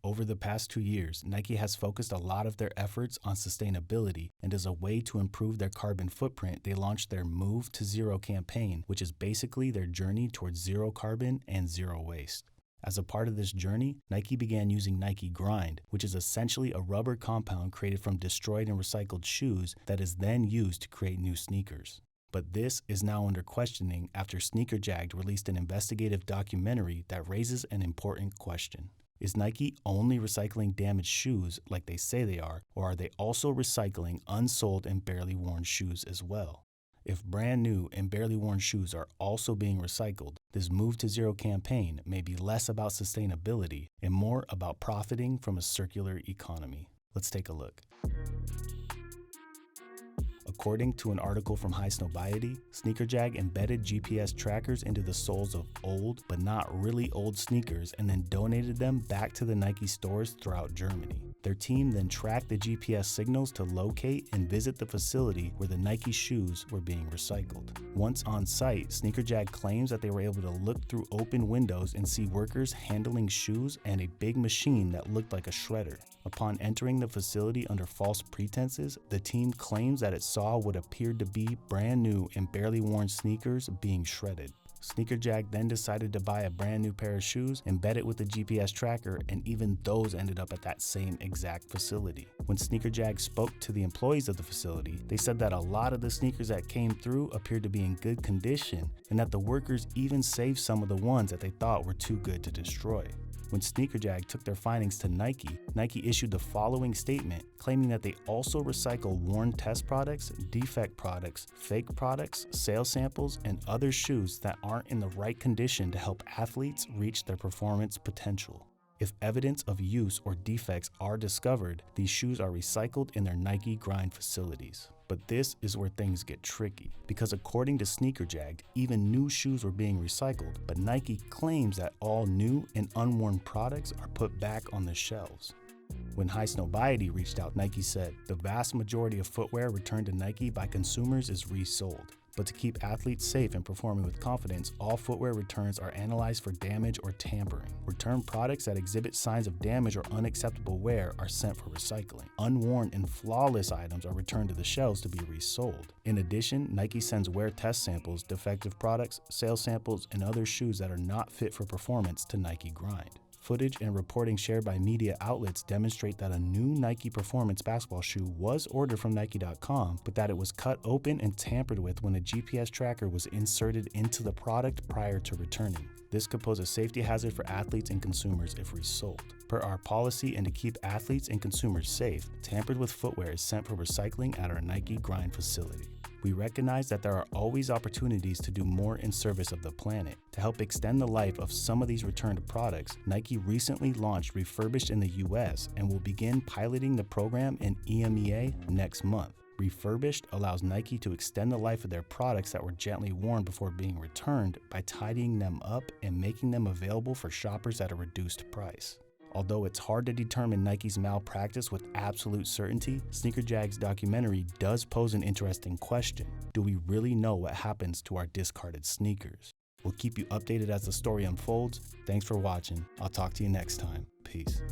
Over the past 2 years, Nike has focused a lot of their efforts on sustainability, and as a way to improve their carbon footprint, they launched their Move to Zero campaign, which is basically their journey towards zero carbon and zero waste. As a part of this journey, Nike began using Nike Grind, which is essentially a rubber compound created from destroyed and recycled shoes that is then used to create new sneakers. But this is now under questioning after Sneakerjagd released an investigative documentary that raises an important question. Is Nike only recycling damaged shoes like they say they are, or are they also recycling unsold and barely worn shoes as well? If brand new and barely worn shoes are also being recycled, this Move to Zero campaign may be less about sustainability and more about profiting from a circular economy. Let's take a look. According to an article from Highsnobiety, Sneakerjagd embedded GPS trackers into the soles of old, but not really old sneakers and then donated them back to the Nike stores throughout Germany. Their team then tracked the GPS signals to locate and visit the facility where the Nike shoes were being recycled. Once on site, Sneakerjagd claims that they were able to look through open windows and see workers handling shoes and a big machine that looked like a shredder. Upon entering the facility under false pretenses, the team claims that it saw what appeared to be brand new and barely worn sneakers being shredded. Sneakerjagd then decided to buy a brand new pair of shoes, embed it with the GPS tracker, and even those ended up at that same exact facility. When Sneakerjagd spoke to the employees of the facility, they said that a lot of the sneakers that came through appeared to be in good condition, and that the workers even saved some of the ones that they thought were too good to destroy. When Sneakerjagd took their findings to Nike, Nike issued the following statement, claiming that they also recycle worn test products, defect products, fake products, sales samples, and other shoes that aren't in the right condition to help athletes reach their performance potential. If evidence of use or defects are discovered, these shoes are recycled in their Nike Grind facilities. But this is where things get tricky, because according to Sneakerjagd, even new shoes were being recycled, but Nike claims that all new and unworn products are put back on the shelves. When Highsnobiety reached out, Nike said, the vast majority of footwear returned to Nike by consumers is resold. But to keep athletes safe and performing with confidence, all footwear returns are analyzed for damage or tampering. Returned products that exhibit signs of damage or unacceptable wear are sent for recycling. Unworn and flawless items are returned to the shelves to be resold. In addition, Nike sends wear test samples, defective products, sales samples, and other shoes that are not fit for performance to Nike Grind. Footage and reporting shared by media outlets demonstrate that a new Nike Performance basketball shoe was ordered from Nike.com, but that it was cut open and tampered with when a GPS tracker was inserted into the product prior to returning. This could pose a safety hazard for athletes and consumers if resold. Per our policy and to keep athletes and consumers safe, tampered with footwear is sent for recycling at our Nike Grind facility. We recognize that there are always opportunities to do more in service of the planet. To help extend the life of some of these returned products, Nike recently launched Refurbished in the US and will begin piloting the program in EMEA next month. Refurbished allows Nike to extend the life of their products that were gently worn before being returned by tidying them up and making them available for shoppers at a reduced price. Although it's hard to determine Nike's malpractice with absolute certainty, Sneakerjagd's documentary does pose an interesting question. Do we really know what happens to our discarded sneakers? We'll keep you updated as the story unfolds. Thanks for watching. I'll talk to you next time. Peace.